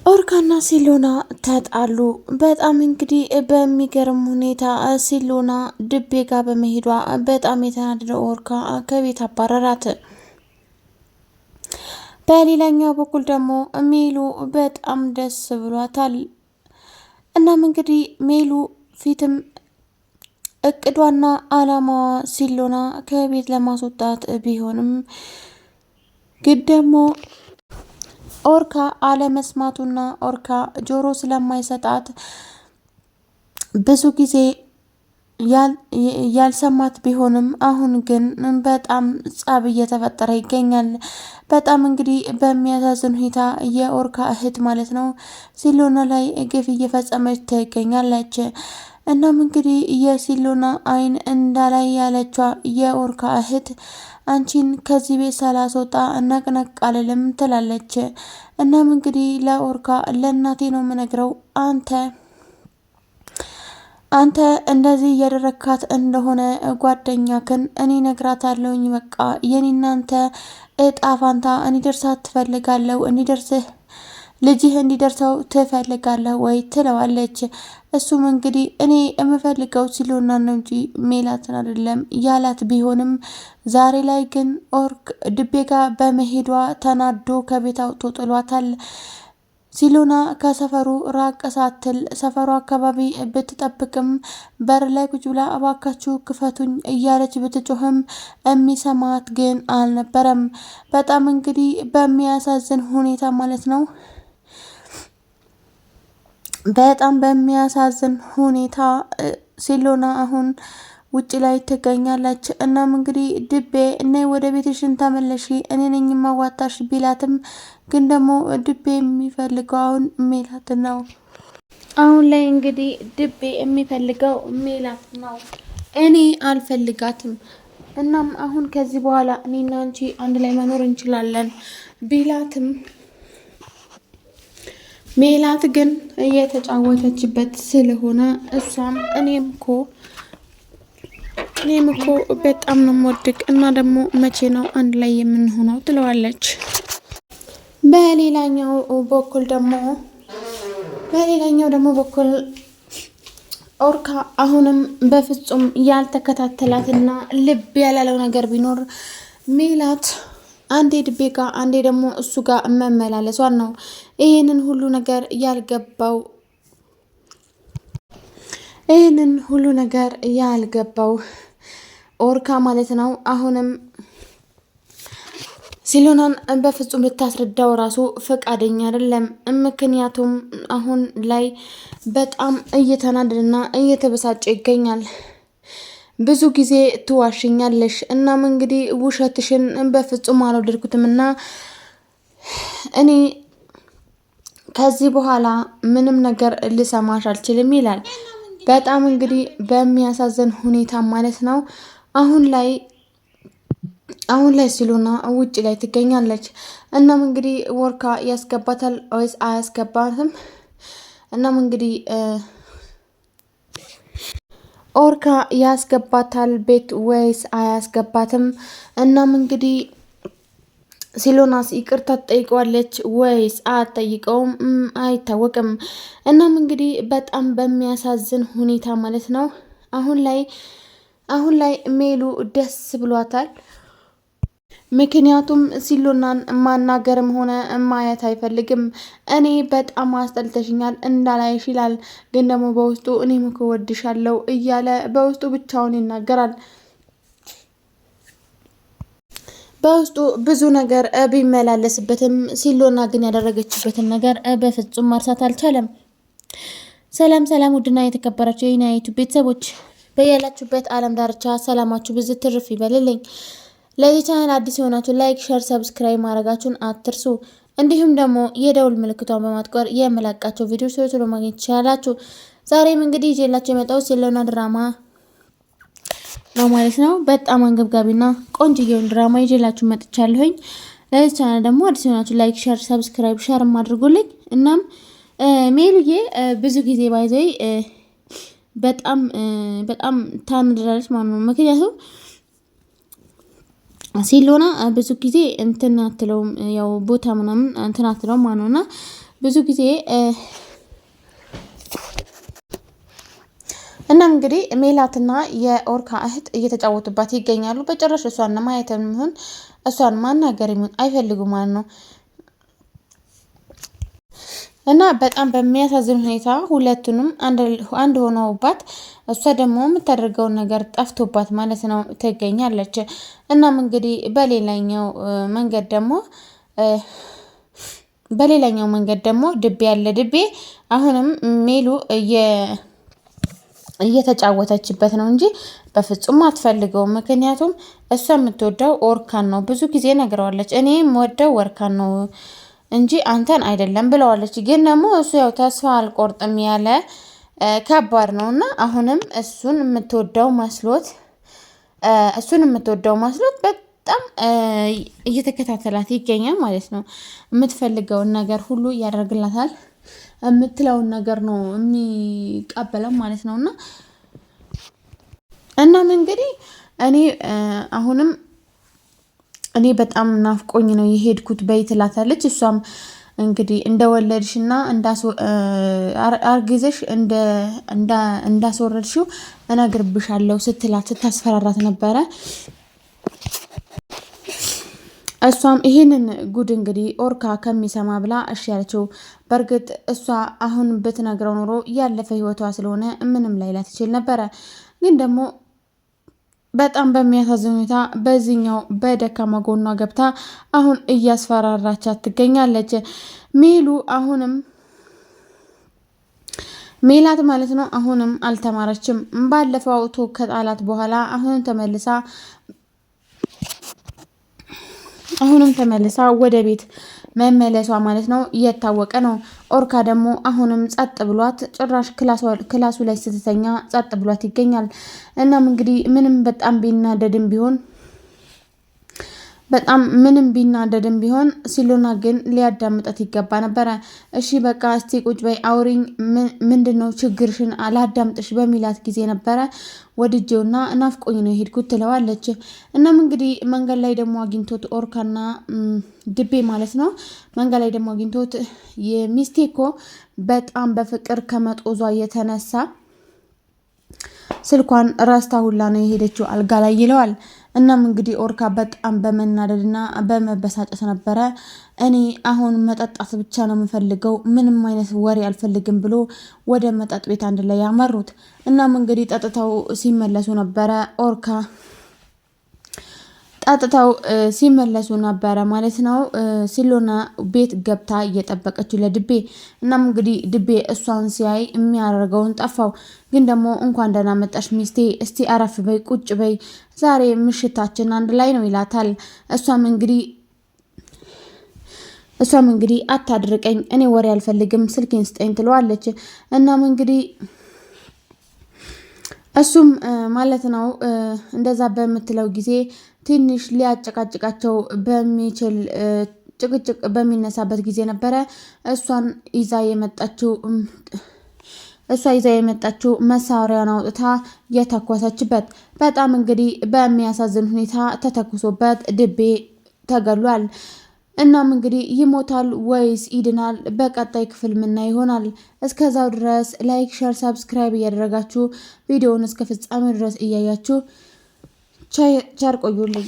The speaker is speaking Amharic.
ኦርካና ሲሎና ተጣሉ። በጣም እንግዲህ በሚገርም ሁኔታ ሲሎና ድቤ ጋር በመሄዷ በጣም የተናደደው ኦርካ ከቤት አባረራት። በሌላኛው በኩል ደግሞ ሜሉ በጣም ደስ ብሏታል። እናም እንግዲህ ሜሉ ፊትም እቅዷና አላማዋ ሲሎና ከቤት ለማስወጣት ቢሆንም ግን ደግሞ ኦርካ አለመስማቱና ኦርካ ጆሮ ስለማይሰጣት ብዙ ጊዜ ያልሰማት ቢሆንም አሁን ግን በጣም ጸብ እየተፈጠረ ይገኛል። በጣም እንግዲህ በሚያሳዝን ሁኔታ የኦርካ እህት ማለት ነው ሲሎና ላይ ግፍ እየፈጸመች ትገኛለች። እናም እንግዲህ የሲሎና አይን እንዳላይ ያለችዋ የኦርካ እህት አንቺን ከዚህ ቤት ሳላስወጣ ነቅነቅ አልልም ትላለች። እናም እንግዲህ ለኦርካ ለእናቴ ነው የምነግረው አንተ እንደዚህ እያደረካት እንደሆነ ጓደኛክን እኔ ነግራታለሁኝ። በቃ የኔ እናንተ እጣ ፋንታ እንዲደርሳት ትፈልጋለሁ እንዲደርስህ ልጅህ እንዲደርሰው ትፈልጋለህ ወይ ትለዋለች። እሱም እንግዲህ እኔ የምፈልገው ሲሎና ነው እንጂ ሜላትን አይደለም ያላት ቢሆንም ዛሬ ላይ ግን ኦርክ ድቤ ጋ በመሄዷ ተናዶ ከቤት አውጥቶ ጥሏታል። ሲሎና ከሰፈሩ ራቅ ሳትል ሰፈሩ አካባቢ ብትጠብቅም በር ላይ ቁጭ ብላ እባካችሁ ክፈቱኝ እያለች ብትጮህም የሚሰማት ግን አልነበረም። በጣም እንግዲህ በሚያሳዝን ሁኔታ ማለት ነው በጣም በሚያሳዝን ሁኔታ ሲሎና አሁን ውጭ ላይ ትገኛለች። እናም እንግዲህ ድቤ እኔ ወደ ቤትሽን ተመለሺ እኔ ነኝ ማዋጣሽ ቢላትም ግን ደግሞ ድቤ የሚፈልገው አሁን ሜላት ነው። አሁን ላይ እንግዲህ ድቤ የሚፈልገው ሜላት ነው። እኔ አልፈልጋትም። እናም አሁን ከዚህ በኋላ እኔና አንቺ አንድ ላይ መኖር እንችላለን ቢላትም ሜላት ግን እየተጫወተችበት ስለሆነ እሷም እኔም እኮ በጣም ነው የምወድቅ እና ደግሞ መቼ ነው አንድ ላይ የምንሆነው ትለዋለች። በሌላኛው ደግሞ በኩል ኦርካ አሁንም በፍጹም ያልተከታተላትና ልብ ያላለው ነገር ቢኖር ሜላት አንዴ ድቤ ጋ አንዴ ደግሞ እሱ ጋር መመላለሷን ነው። ይህንን ሁሉ ነገር ያልገባው ኦርካ ማለት ነው አሁንም ሲሎናን በፍጹም ልታስረዳው ራሱ ፈቃደኛ አይደለም። ምክንያቱም አሁን ላይ በጣም እየተናደደና እየተበሳጨ ይገኛል። ብዙ ጊዜ ትዋሽኛለሽ እናም እንግዲህ ውሸትሽን በፍጹም አልወደድኩትም እና እኔ ከዚህ በኋላ ምንም ነገር ልሰማሽ አልችልም ይላል። በጣም እንግዲህ በሚያሳዝን ሁኔታ ማለት ነው አሁን ላይ ሲሎና ውጭ ላይ ትገኛለች። እናም እንግዲህ ኦርካ ያስገባታል ወይስ አያስገባትም? እናም እንግዲህ ኦርካ ያስገባታል ቤት ወይስ አያስገባትም? እናም እንግዲህ ሲሎናስ ይቅርታ ትጠይቀዋለች ወይስ አትጠይቀውም? አይታወቅም። እናም እንግዲህ በጣም በሚያሳዝን ሁኔታ ማለት ነው አሁን ላይ ሜሉ ደስ ብሏታል። ምክንያቱም ሲሎናን ማናገርም ሆነ ማየት አይፈልግም። እኔ በጣም አስጠልተሽኛል እንዳላይሽ ይላል። ግን ደግሞ በውስጡ እኔም እኮ እወድሻለሁ እያለ በውስጡ ብቻውን ይናገራል። በውስጡ ብዙ ነገር ቢመላለስበትም ሲሎና ግን ያደረገችበትን ነገር በፍጹም ማርሳት አልቻለም። ሰላም ሰላም! ውድና የተከበራችሁ የዩናይቱ ቤተሰቦች በያላችሁበት ዓለም ዳርቻ ሰላማችሁ ብዙ ትርፍ ይበልልኝ። ለዚህ ቻናል አዲስ የሆናችሁ ላይክ፣ ሸር፣ ሰብስክራይብ ማድረጋችሁን አትርሱ። እንዲሁም ደግሞ የደውል ምልክቷን በማጥቆር የምለቃቸው ቪዲዮዎች ቶሎ ማግኘት ትችላላችሁ። ዛሬም እንግዲህ ይዤላችሁ የመጣሁት ሲሎና ድራማ ነው ማለት ነው። በጣም አንገብጋቢና ቆንጆዬውን ድራማ ይዤላችሁ መጥቻለሁኝ። ለዚህ ቻናል ደግሞ አዲስ የሆናችሁ ላይክ፣ ሸር፣ ሰብስክራይብ ሸር አድርጉልኝ። እናም ሜሉዬ ብዙ ጊዜ ባይዘይ በጣም ታንድራለች ማለት ነው። ምክንያቱም ሲሎና ብዙ ጊዜ እንትን አትለውም፣ ያው ቦታ ምናምን እንትን አትለውም ማለት ነውና ብዙ ጊዜ እናም እንግዲህ ሜላትና የኦርካ እህት እየተጫወቱባት ይገኛሉ። በጭራሽ እሷን ማየትም ይሁን እሷን ማናገር ይሁን አይፈልጉም ማለት ነው። እና በጣም በሚያሳዝን ሁኔታ ሁለቱንም አንድ ሆነውባት እሷ ደግሞ የምታደርገውን ነገር ጠፍቶባት ማለት ነው ትገኛለች። እናም እንግዲህ በሌላኛው መንገድ ደግሞ ድቤ ያለ ድቤ አሁንም ሜሉ እየተጫወተችበት ነው እንጂ በፍጹም አትፈልገውም። ምክንያቱም እሷ የምትወደው ኦርካን ነው። ብዙ ጊዜ ነግረዋለች። እኔ የምወደው ኦርካን ነው እንጂ አንተን አይደለም ብለዋለች። ግን ደግሞ እሱ ያው ተስፋ አልቆርጥም ያለ ከባድ ነው እና አሁንም እሱን የምትወደው መስሎት በጣም እየተከታተላት ይገኛል ማለት ነው። የምትፈልገውን ነገር ሁሉ ያደርግላታል። የምትለውን ነገር ነው የሚቀበለው ማለት ነው። እናም እንግዲህ እኔ በጣም ናፍቆኝ ነው የሄድኩት በይ ትላታለች። እሷም እንግዲህ እንደወለድሽና አርግዘሽ እንዳስወረድሽው እነግርብሻለሁ ስታስፈራራት ነበረ። እሷም ይህንን ጉድ እንግዲህ ኦርካ ከሚሰማ ብላ እሺ ያለችው። በእርግጥ እሷ አሁን ብትነግረው ኖሮ ያለፈ ህይወቷ ስለሆነ ምንም ላይላት ትችል ነበረ። ግን ደግሞ በጣም በሚያሳዝን ሁኔታ በዚህኛው በደካማ ጎኗ ገብታ አሁን እያስፈራራቻት ትገኛለች። ሜላት ማለት ነው። አሁንም አልተማረችም። ባለፈው አውቶ ከጣላት በኋላ አሁንም ተመልሳ ወደ ቤት መመለሷ ማለት ነው እየታወቀ ነው። ኦርካ ደግሞ አሁንም ጸጥ ብሏት ጭራሽ ክላሱ ላይ ስትተኛ ጸጥ ብሏት ይገኛል። እናም እንግዲህ ምንም ቢናደድም ቢሆን ሲሎና ግን ሊያዳምጣት ይገባ ነበረ። እሺ በቃ እስቲ ቁጭ በይ አውሪኝ፣ ምንድን ነው ችግርሽን አላዳምጥሽ በሚላት ጊዜ ነበረ ወድጄውና ናፍቆኝ ነው የሄድኩት ትለዋለች። እናም እንግዲህ መንገድ ላይ ደግሞ አግኝቶት ኦርካና ድቤ ማለት ነው መንገድ ላይ ደግሞ አግኝቶት የሚስቴ እኮ በጣም በፍቅር ከመጦዟ የተነሳ ስልኳን ረስታ ሁላ ነው የሄደችው አልጋ ላይ ይለዋል። እናም እንግዲህ ኦርካ በጣም በመናደድና በመበሳጨት ነበረ እኔ አሁን መጠጣት ብቻ ነው የምፈልገው፣ ምንም አይነት ወሬ አልፈልግም ብሎ ወደ መጠጥ ቤት አንድ ላይ ያመሩት። እናም እንግዲህ ጠጥተው ሲመለሱ ነበረ ማለት ነው ሲሎና ቤት ገብታ እየጠበቀችው ለድቤ። እናም እንግዲህ ድቤ እሷን ሲያይ የሚያደርገውን ጠፋው። ግን ደግሞ እንኳን ደህና መጣሽ ሚስቴ፣ እስቲ አረፍ በይ ቁጭ በይ፣ ዛሬ ምሽታችን አንድ ላይ ነው ይላታል። እሷም እንግዲህ አታድርቀኝ፣ እኔ ወሬ አልፈልግም፣ ስልኬን ስጠኝ ትለዋለች። እናም እንግዲህ እሱም ማለት ነው እንደዛ በምትለው ጊዜ ትንሽ ሊያጨቃጭቃቸው በሚችል ጭቅጭቅ በሚነሳበት ጊዜ ነበረ እሷ ይዛ የመጣችው መሳሪያውን አውጥታ የተኮሰችበት። በጣም እንግዲህ በሚያሳዝን ሁኔታ ተተኩሶበት ድቤ ተገሏል። እናም እንግዲህ ይሞታል ወይስ ይድናል? በቀጣይ ክፍል ምናይ ይሆናል። እስከዛው ድረስ ላይክ፣ ሸር፣ ሰብስክራይብ እያደረጋችሁ ቪዲዮውን እስከ ፍጻሜው ድረስ እያያችሁ ቸር ቆዩልኝ።